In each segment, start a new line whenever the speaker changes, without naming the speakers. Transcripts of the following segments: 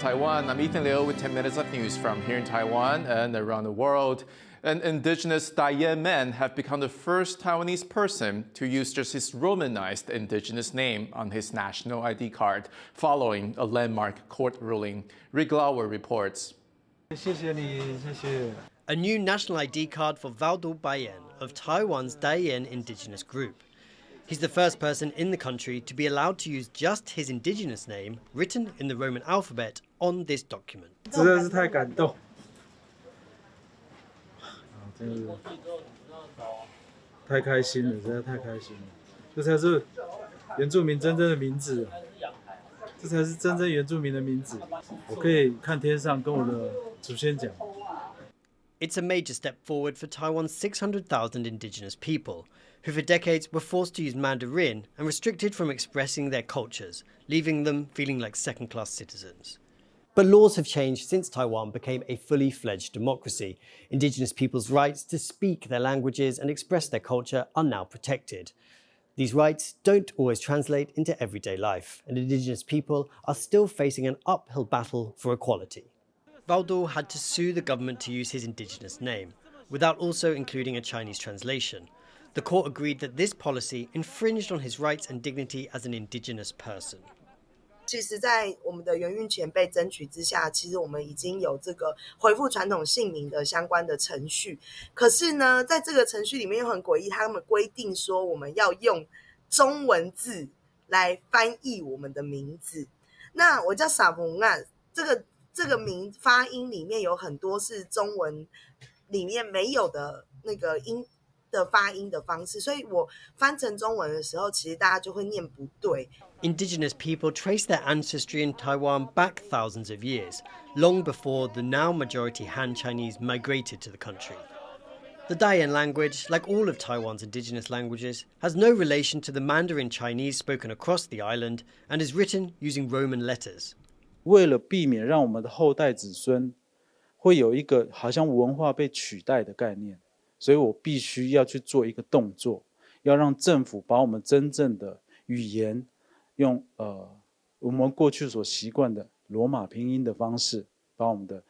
Taiwan. I'm Ethan Liu with 10 minutes of news from here in Taiwan and around the world. An indigenous Atayal man have become the first Taiwanese person to use just his Romanized indigenous name on his national ID card, following a landmark court ruling. Rick Lauer reports.
A new national ID card for Valdo Bayen of Taiwan's Daiyan indigenous group. He's the first person in the country to be allowed to use just his indigenous name, written in the Roman alphabet, on this document.
真的是太感动，真的是太开心了，实在太开心了。这才是原住民真正的名字，这才是真正原住民的名字。我可以看天上跟我的祖先讲。
It's a major step forward for Taiwan's 600,000 indigenous people, who for decades were forced to use Mandarin and restricted from expressing their cultures, leaving them feeling like second-class citizens. But laws have changed since Taiwan became a fully fledged democracy. Indigenous people's rights to speak their languages and express their culture are now protected. These rights don't always translate into everyday life, and indigenous people are still facing an uphill battle for equality. Valdo had to sue the government to use his indigenous name, without also including a Chinese translation. The court agreed that this policy infringed on his rights and dignity as an indigenous person.
其实在我们的原运前辈争取之下，其实我们已经有这个恢复传统姓名的相关的程序。可是呢，在这个程序里面又很诡异，他们规定说我们要用中文字来翻译我们的名字。那我叫傻蒙啊，这个名发音里面有很多是中文里面没有的那个音的发音的方式，所以我翻成中文的时候，其实大家就会念不对。
Indigenous people trace their ancestry in Taiwan back thousands of years, long before the now majority Han Chinese migrated to the country. The Daiyan language, like all of Taiwan's indigenous languages, has no relation to the Mandarin Chinese spoken across the island and is written using Roman letters.
为了避免让我们的后代子孙会有一个好像文化被取代的概念，所以我必须要去做一个动作，要让政府把我们真正的语言用我们过去所习惯的罗马拼音的方式，把我们的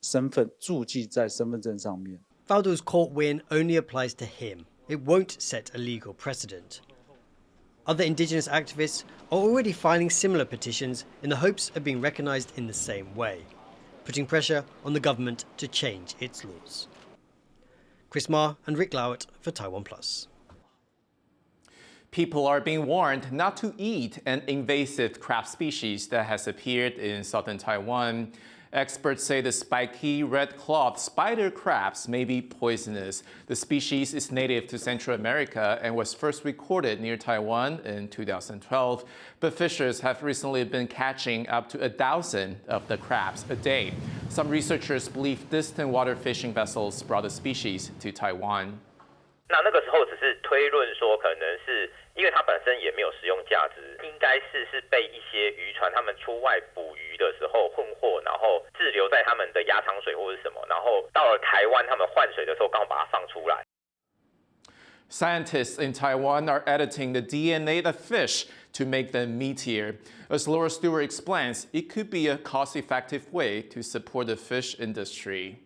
身份注记在身份证上面。
Valdo's court win only applies to him. It won't set a legal precedent. Other indigenous activists are already filing similar petitions in the hopes of being recognised in the same way, putting pressure on the government to change its laws. Chris Ma and Rick Lauer for TaiwanPlus.
People are being warned not to eat an invasive crab species that has appeared in southern Taiwan. Experts say the spiky red-clawed spider crabs may be poisonous. The species is native to Central America and was first recorded near Taiwan in 2012. But fishers have recently been catching up to 1,000 of the crabs a day. Some researchers believe distant water fishing vessels brought the species to Taiwan.
那个时候只是推论说，可能是因为它本身也没有食用价值，应该是被一些渔船他们出外捕鱼的时候混货，然后滞留在他们的压舱水或是什么，然后到了台湾他们换水的时候刚好把它放出来。
Scientists in Taiwan are editing the DNA of fish to make them meatier. As Laura Stewart explains, it could be a cost-effective way to support the fish industry.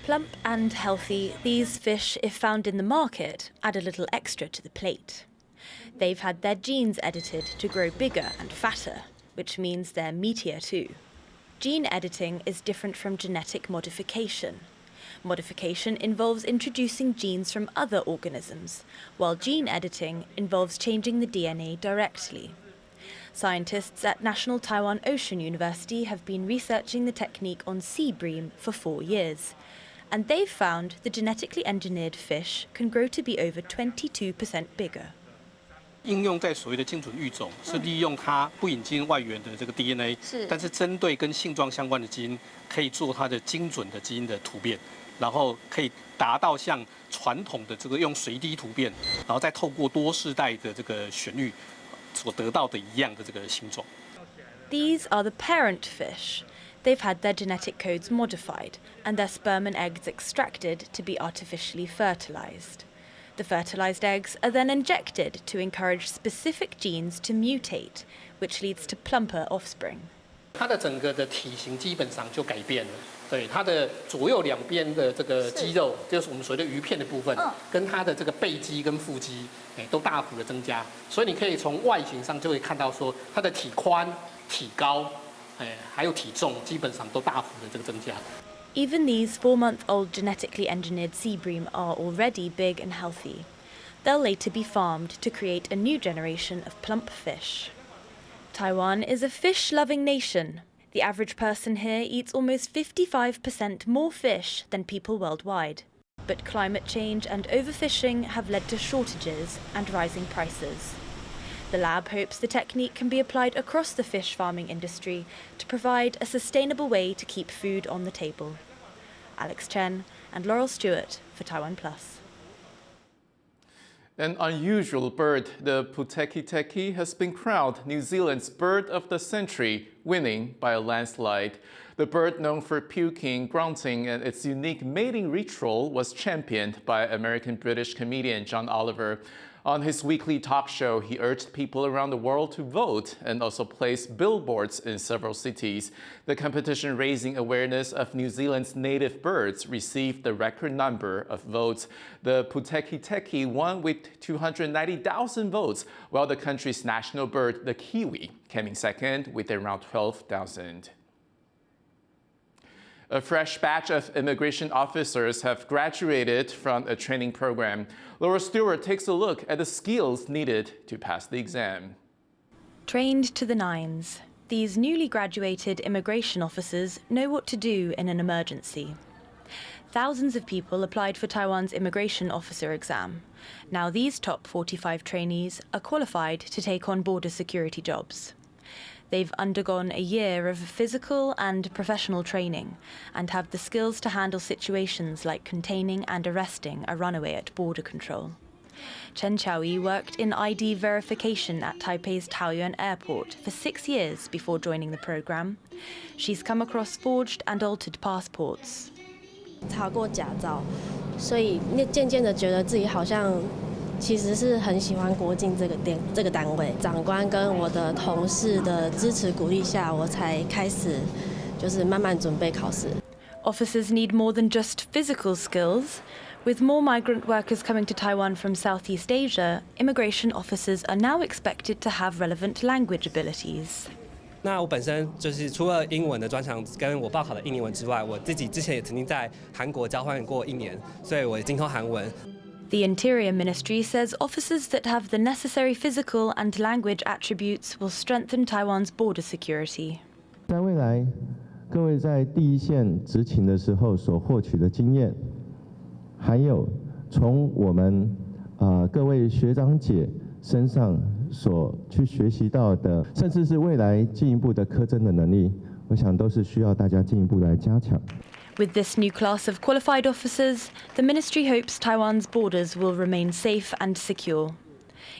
Plump and healthy, these fish, if found in the market, add a little extra to the plate. They've had their genes edited to grow bigger and fatter, which means they're meatier too. Gene editing is different from genetic modification. Modification involves introducing genes from other organisms, while gene editing involves changing the DNA directly. Scientists at National Taiwan Ocean University have been researching the technique on sea bream for 4 years. And they've found the genetically engineered fish can grow to be over 22% bigger.
应用在所谓的精准育种，是利用它不引进外源的这个 DNA， 但是针对跟性状相关的基因，可以做它的精准的基因的突变，然后可以达到像传统的这个用水滴突变，然后再透过多世代的这个选育所得到的一样的这个形状。
These are the parent fish. They've had their genetic codes modified and their sperm and eggs extracted to be artificially fertilized. The fertilized eggs are then injected to encourage specific genes to mutate, which leads to plumper offspring.
它的整个的体型基本上就改变了。对，它的左右两边的这个肌肉，就是我们所谓的鱼片的部分，跟它的这个背肌跟腹肌，都大幅的增加。所以你可以从外形上就会看到说，它的体宽、体高，还有体重，基本上都大幅的这个增加。
Even these 4-month-old genetically engineered sea bream are already big and healthy. They'll later be farmed to create a new generation of plump fish. Taiwan is a fish-loving nation. The average person here eats almost 55% more fish than people worldwide. But climate change and overfishing have led to shortages and rising prices. The lab hopes the technique can be applied across the fish farming industry to provide a sustainable way to keep food on the table. Alex Chen and Laurel Stewart for TaiwanPlus.
An unusual bird, the Putekiteki, has been crowned New Zealand's Bird of the Century, winning by a landslide. The bird, known for puking, grunting, and its unique mating ritual, was championed by American-British comedian John Oliver. On his weekly talk show, he urged people around the world to vote and also placed billboards in several cities. The competition raising awareness of New Zealand's native birds received the record number of votes. The Putekiteki won with 290,000 votes, while the country's national bird, the kiwi, came in second with around 12,000. A fresh batch of immigration officers have graduated from a training program. Laura Stewart takes a look at the skills needed to pass the exam.
Trained to the nines, these newly graduated immigration officers know what to do in an emergency. Thousands of people applied for Taiwan's immigration officer exam. Now these top 45 trainees are qualified to take on border security jobs. They've undergone a year of physical and professional training and have the skills to handle situations like containing and arresting a runaway at border control. Chen Chaoyi worked in ID verification at Taipei's Taoyuan airport for 6 years before joining the program. She's come across forged and altered passports.
考过驾照，所以渐渐的觉得自己好像其实是很喜欢国境这个单位。长官跟我的同事的支持鼓励下，我才开始就是慢慢准备考试。
Officers need more than just physical skills. With more migrant workers coming to Taiwan from Southeast Asia, immigration officers are now expected to have relevant language abilities.
那我本身就是除了英文的专长跟我报考的印尼文之外，我自己之前也曾经在韩国交换过1年，所以我也精通韩文。
The Interior Ministry says officers that have the necessary physical and language attributes will strengthen Taiwan's border security.
在未来，各位在第一线执勤的时候所获取的经验，还有从我们各位学长姐身上所去学习到的，甚至是未来进一步的科侦的能力，我想都是需要大家进一步来加强。
With this new class of qualified officers, the ministry hopes Taiwan's borders will remain safe and secure.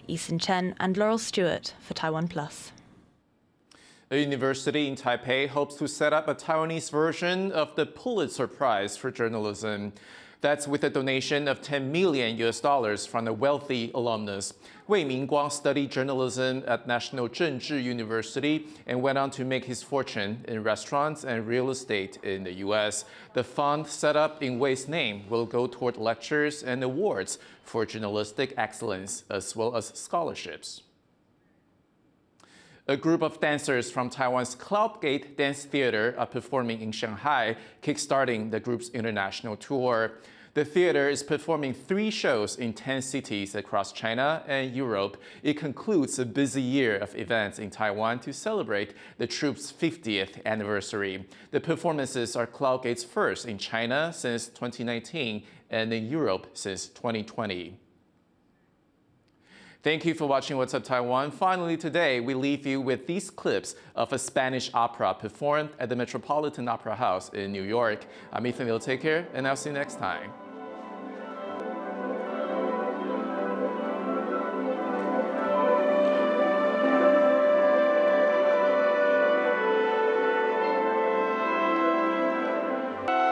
Eason Chen and Laurel Stewart for TaiwanPlus.
A university in Taipei hopes to set up a Taiwanese version of the Pulitzer Prize for journalism. That's with a donation of $10 million from a wealthy alumnus. Wei Mingguang studied journalism at National Zhengzhi University and went on to make his fortune in restaurants and real estate in the U.S. The fund set up in Wei's name will go toward lectures and awards for journalistic excellence as well as scholarships. A group of dancers from Taiwan's Cloudgate Dance Theater are performing in Shanghai, kickstarting the group's international tour. The theater is performing 3 shows in 10 cities across China and Europe. It concludes a busy year of events in Taiwan to celebrate the troupe's 50th anniversary. The performances are Cloudgate's first in China since 2019 and in Europe since 2020. Thank you for watching What's Up Taiwan. Finally today, we leave you with these clips of a Spanish opera performed at the Metropolitan Opera House in New York. I'm Ethan. Take care, and I'll see you next time.